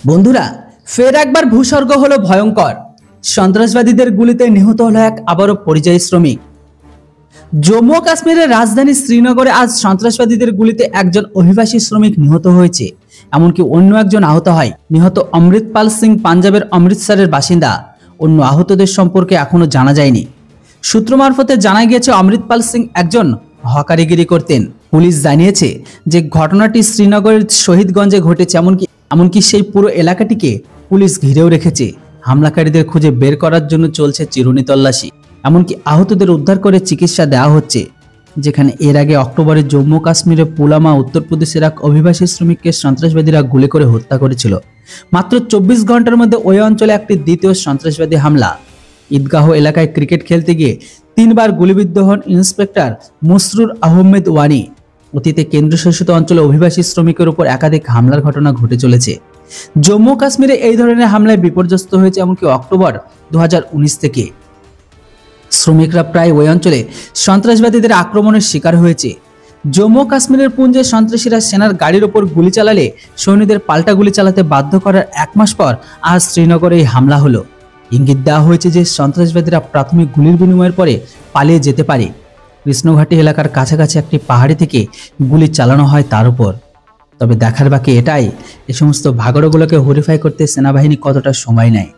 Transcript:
বন্ধুরা, ফের একবার ভূস্বর্গ হলো ভয়ঙ্কর। সন্ত্রাসবাদীদের গুলিতে নিহত হলো এক আবারও পরিযায়ী শ্রমিক। জম্মু ও কাশ্মীরের রাজধানী শ্রীনগরে আজ সন্ত্রাসবাদীদের গুলিতে একজন অভিবাসী শ্রমিক নিহত হয়েছে, এমনকি অন্য একজন আহত হয়। নিহত অমৃতপাল সিং পাঞ্জাবের অমৃতসরের বাসিন্দা। অন্য আহতদের সম্পর্কে এখনো জানা যায়নি। সূত্র মারফতে জানা গিয়েছে অমৃতপাল সিং একজন হকারিগিরি করতেন। পুলিশ জানিয়েছে যে ঘটনাটি শ্রীনগরের শহীদগঞ্জে ঘটেছে, এমনকি সেই পুরো এলাকাটিকে পুলিশ ঘিরেও রেখেছে। হামলাকারীদের খুঁজে বের করার জন্য চলছে চিরুনি তল্লাশি। এমনকি আহতদের উদ্ধার করে চিকিৎসা দেওয়া হচ্ছে। যেখানে এর আগে অক্টোবরে জম্মু কাশ্মীরে পুলওয়ামা উত্তরপ্রদেশের এক অভিবাসী শ্রমিককে সন্ত্রাসবাদীরা গুলি করে হত্যা করেছিল। মাত্র 24 ঘন্টার মধ্যে ওই অঞ্চলে একটি দ্বিতীয় সন্ত্রাসবাদী হামলা। ঈদগাহ এলাকায় ক্রিকেট খেলতে গিয়ে 3 বার গুলিবিদ্ধ হন ইন্সপেক্টর মসরুর আহমেদ ওয়ানি। অতীতে কেন্দ্রশাসিত অঞ্চলে অভিবাসী শ্রমিকের উপর একাধিক হামলার ঘটনা ঘটে চলেছে। জম্মু কাশ্মীরে এই ধরনের হামলায় বিপর্যস্ত হয়েছে এমনকি অক্টোবর 2019 থেকে। শ্রমিকরা প্রায় ওই অঞ্চলে সন্ত্রাসবাদীদের আক্রমণের শিকার হয়েছে। জম্মু কাশ্মীরের পুঞ্জে সন্ত্রাসীরা সেনার গাড়ির ওপর গুলি চালালে সৈন্যদের পাল্টা গুলি চালাতে বাধ্য করার 1 মাস পর আজ শ্রীনগরে এই হামলা হলো। ইঙ্গিত দেওয়া হয়েছে যে সন্ত্রাসবাদীরা প্রাথমিক গুলির বিনিময়ের পরে পালিয়ে যেতে পারে। কৃষ্ণঘাটি এলাকার কাছাকাছি একটি পাহাড়ি থেকে গুলি চালানো হয় তার উপর। তবে দেখার বাকি এটাই, এই সমস্ত ভাগড়গুলোকে হরিফাই করতে সেনাবাহিনী কতটা সময় নেয়।